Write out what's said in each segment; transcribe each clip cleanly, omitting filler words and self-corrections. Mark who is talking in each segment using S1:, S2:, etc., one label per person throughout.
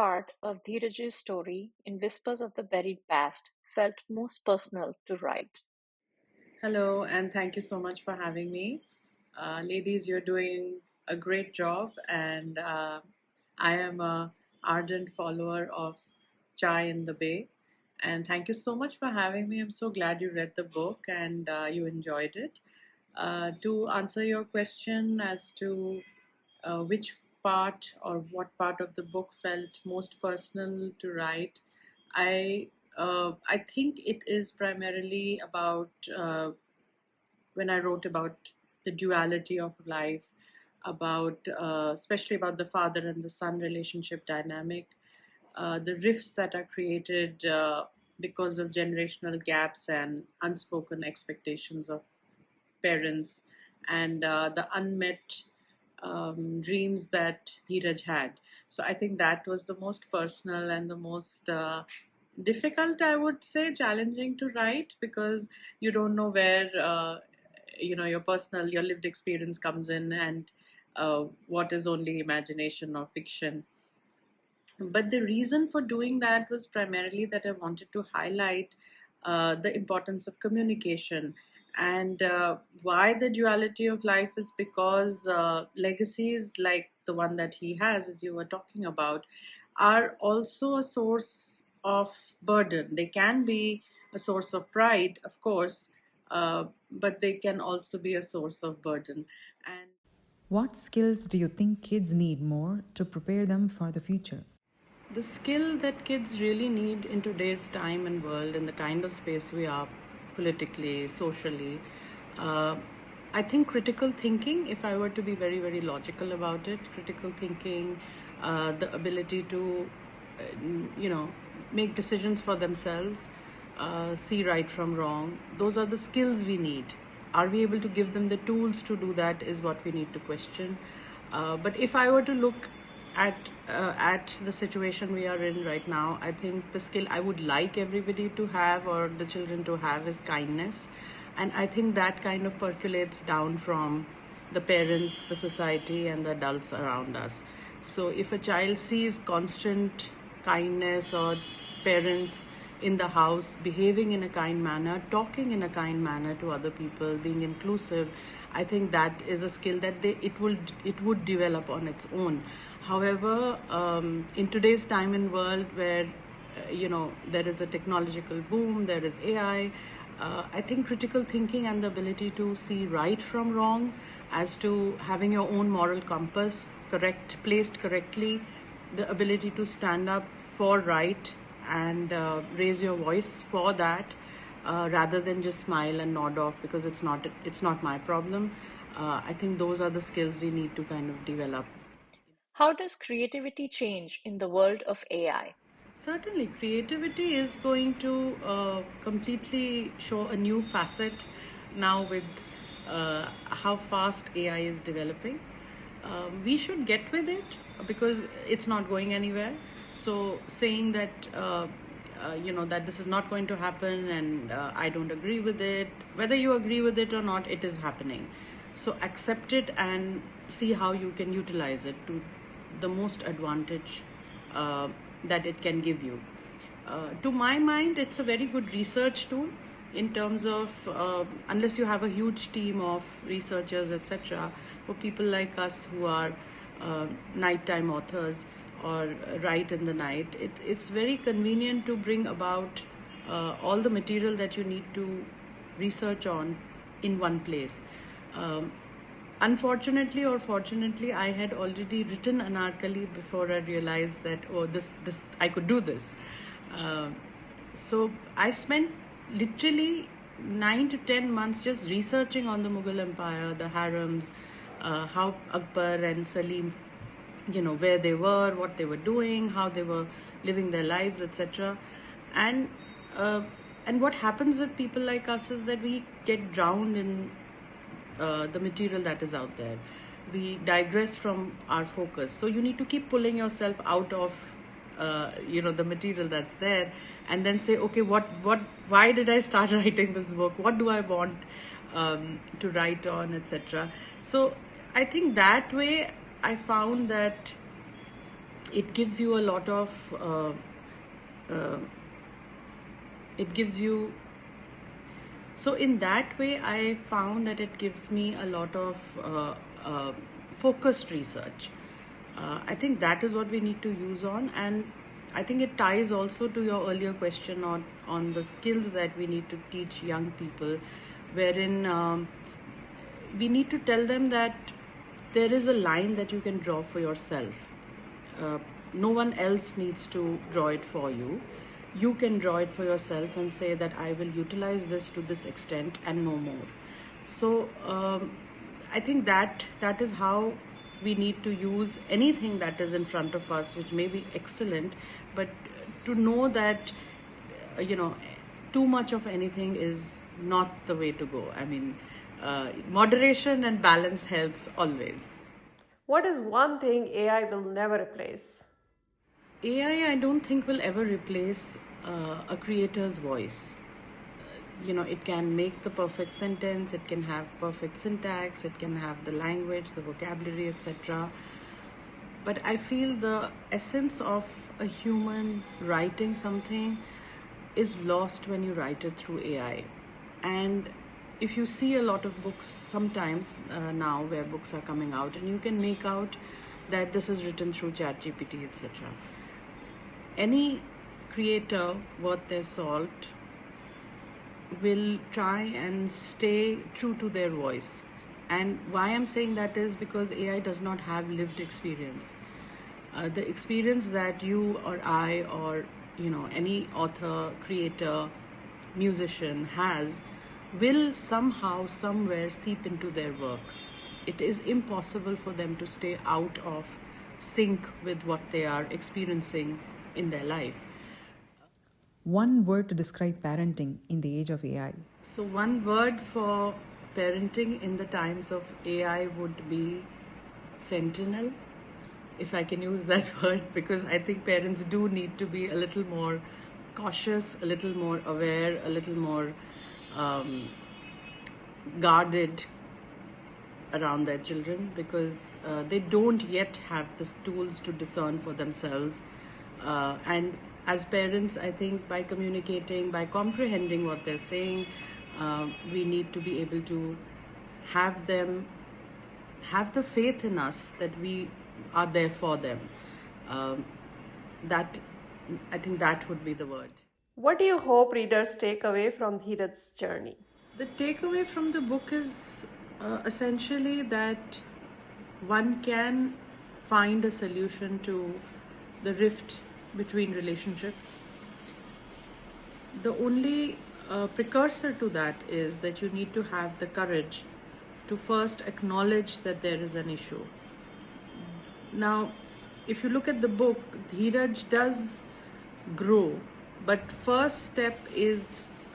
S1: part of Dheeraj's story in Whispers of the Buried Past felt most personal to write?
S2: Hello, and thank you so much for having me. Ladies, you're doing a great job, and I am a ardent follower of Chai in the Bay. And thank you so much for having me. I'm so glad you read the book and you enjoyed it. To answer your question as to which part or what part of the book felt most personal to write, I think it is primarily about when I wrote about the duality of life, about especially about the father and the son relationship dynamic, the rifts that are created because of generational gaps and unspoken expectations of parents, and the unmet dreams that Dheeraj had. So I think that was the most personal and the most difficult, I would say, challenging to write, because you don't know where your personal, your lived experience comes in, and what is only imagination or fiction. But the reason for doing that was primarily that I wanted to highlight the importance of communication. And why the duality of life is because legacies like the one that he has, as you were talking about, are also a source of burden. They can be a source of pride, of course, but they can also be a source of burden. And
S3: What skills do you think kids need more to prepare them for the future?
S2: the skill that kids really need in today's time and world, and the kind of space we are politically, socially, uh, I think critical thinking, if I were to be very, very logical about it, critical thinking, the ability to, you know, make decisions for themselves, see right from wrong, those are the skills we need. Are we able to give them the tools to do that, is what we need to question. But if I were to look at the situation we are in right now, I think the skill I would like everybody to have, or the children to have, is kindness, and I think that kind of percolates down from the parents, the society, and the adults around us. So if a child sees constant kindness, or parents in the house behaving in a kind manner, talking in a kind manner to other people, being inclusive, I think that is a skill that it would develop on its own. However, in today's time and world where there is a technological boom, there is AI. I think critical thinking and the ability to see right from wrong, as to having your own moral compass placed correctly, the ability to stand up for right and raise your voice for that, rather than just smile and nod off because it's not my problem. I think those are the skills we need to kind of develop.
S1: How does creativity change in the world of AI?
S2: Certainly, creativity is going to completely show a new facet now with how fast AI is developing. We should get with it because it's not going anywhere. So saying that that this is not going to happen, and I don't agree with it, whether you agree with it or not, it is happening. So accept it and see how you can utilize it to the most advantage that it can give you. To my mind, it's a very good research tool in terms of, unless you have a huge team of researchers, etc., for people like us who are nighttime authors or write in the night, it's very convenient to bring about all the material that you need to research on in one place. Um, Unfortunately or fortunately, I had already written Anarkali before I realized that, oh, this I could do this. Um so I spent literally 9 to 10 months just researching on the Mughal Empire, the harems, how Akbar and Salim, where they were, what they were doing, how they were living their lives, etc. And uh, and what happens with people like us is that we get drowned in the material that is out there. We digress from our focus. So you need to keep pulling yourself out of the material that's there, and then say, okay, why did I start writing this book? What do I want to write on, etc. So I think that way I found that it gives you a lot of uh, it gives you so in that way I found that it gives me a lot of uh, focused research. I think that is what we need to use on, and I think it ties also to your earlier question on the skills that we need to teach young people, wherein we need to tell them that there is a line that you can draw for yourself. No one else needs to draw it for you. You can draw it for yourself and say that I will utilize this to this extent and no more. So I think that is how we need to use anything that is in front of us, which may be excellent, but to know that too much of anything is not the way to go. I mean, moderation and balance helps always.
S4: What is one thing AI will never replace?
S2: AI, I don't think will ever replace a creator's voice. It can make the perfect sentence, it can have perfect syntax, it can have the language, the vocabulary, etc. But I feel the essence of a human writing something is lost when you write it through AI. And if you see a lot of books sometimes now where books are coming out, and you can make out that this is written through ChatGPT, etc. Any creator worth their salt will try and stay true to their voice. And why I'm saying that is because AI does not have lived experience. The experience that you or I or any author, creator, musician has will somehow, somewhere seep into their work. It is impossible for them to stay out of sync with what they are experiencing in their life.
S3: One word to describe parenting in the age of AI.
S2: So one word for parenting in the times of AI would be sentinel, if I can use that word, because I think parents do need to be a little more cautious, a little more aware, a little more guarded around their children, because they don't yet have the tools to discern for themselves. And as parents, I think by communicating, by comprehending what they're saying, we need to be able to have them have the faith in us that we are there for them. That I think that would be the word.
S4: What do you hope readers take away from Dheeraj's journey?
S2: The takeaway from the book is essentially that one can find a solution to the rift between relationships. The only precursor to that is that you need to have the courage to first acknowledge that there is an issue. Now, if you look at the book, Dheeraj does grow, but first step is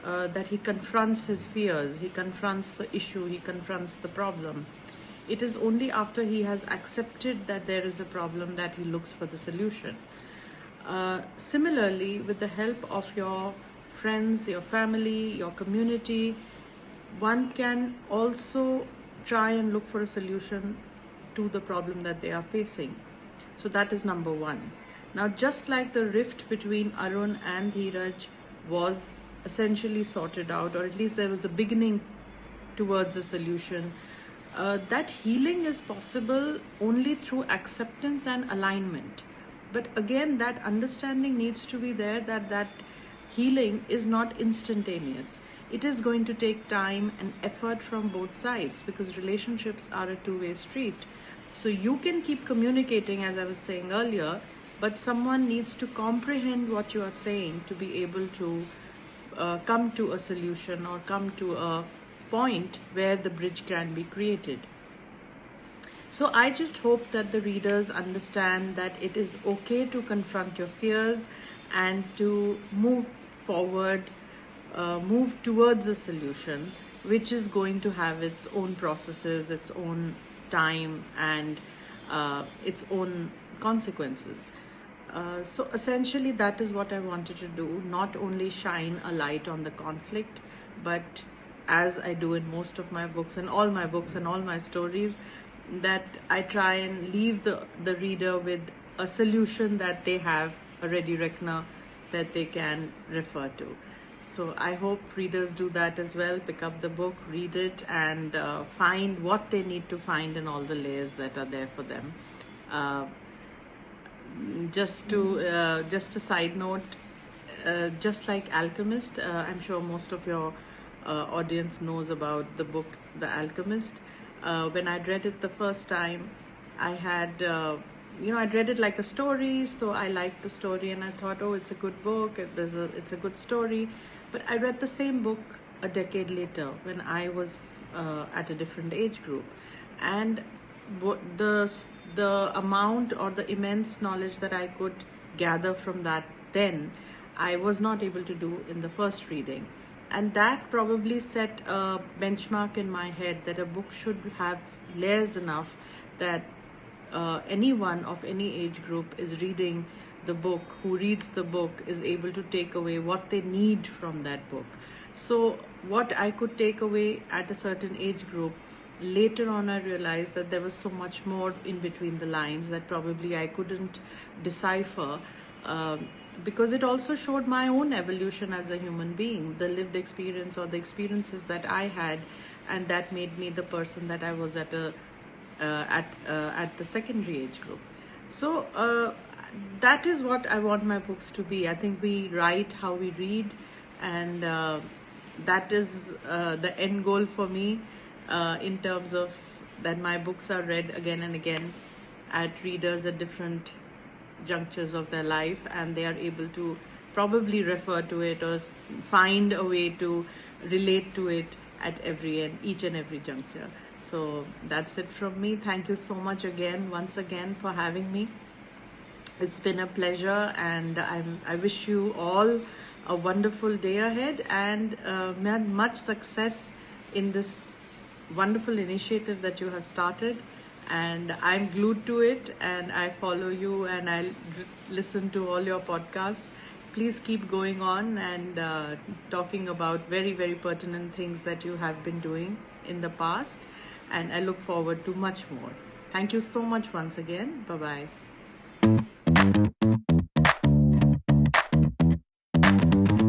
S2: that he confronts his fears, he confronts the issue, he confronts the problem. It is only after he has accepted that there is a problem that he looks for the solution. Similarly, with the help of your friends, your family, your community, one can also try and look for a solution to the problem that they are facing. So that is number one. Now, just like the rift between Arun and Dheeraj was essentially sorted out, or at least there was a beginning towards a solution, that healing is possible only through acceptance and alignment. But again, that understanding needs to be there that healing is not instantaneous. It is going to take time and effort from both sides, because relationships are a two-way street. So you can keep communicating, as I was saying earlier, but someone needs to comprehend what you are saying to be able to come to a solution or come to a point where the bridge can be created. So I just hope that the readers understand that it is okay to confront your fears and to move forward, move towards a solution, which is going to have its own processes, its own time, and its own consequences. So essentially that is what I wanted to do, not only shine a light on the conflict, but as I do in most of my books and all my stories, that I try and leave the reader with a solution that they have, a ready reckoner that they can refer to. So I hope readers do that as well. Pick up the book, read it, and find what they need to find in all the layers that are there for them. Uh, just a side note, just like Alchemist, I'm sure most of your audience knows about the book The Alchemist. When I'd read it the first time, I had I'd read it like a story, so I liked the story and I thought, oh, it's a good book, it's a good story. But I read the same book a decade later when I was at a different age group, and the amount or the immense knowledge that I could gather from that then, I was not able to do in the first reading. And that probably set a benchmark in my head that a book should have layers enough that anyone of any age group is reading the book, who reads the book is able to take away what they need from that book. So what I could take away at a certain age group, later on I realized that there was so much more in between the lines that probably I couldn't decipher, because it also showed my own evolution as a human being, the lived experience or the experiences that I had, and that made me the person that I was at the secondary age group. So that is what I want my books to be. I think we write how we read, and that is the end goal for me, in terms of that my books are read again and again at readers at different junctures of their life, and they are able to probably refer to it or find a way to relate to it at each and every juncture. So that's it from me. Thank you so much once again for having me. It's been a pleasure, and I wish you all a wonderful day ahead, and much success in this wonderful initiative that you have started. And I'm glued to it, and I follow you, and I listen to all your podcasts. Please keep going on and talking about very, very pertinent things that you have been doing in the past, and I look forward to much more. Thank you so much once again. Bye-bye.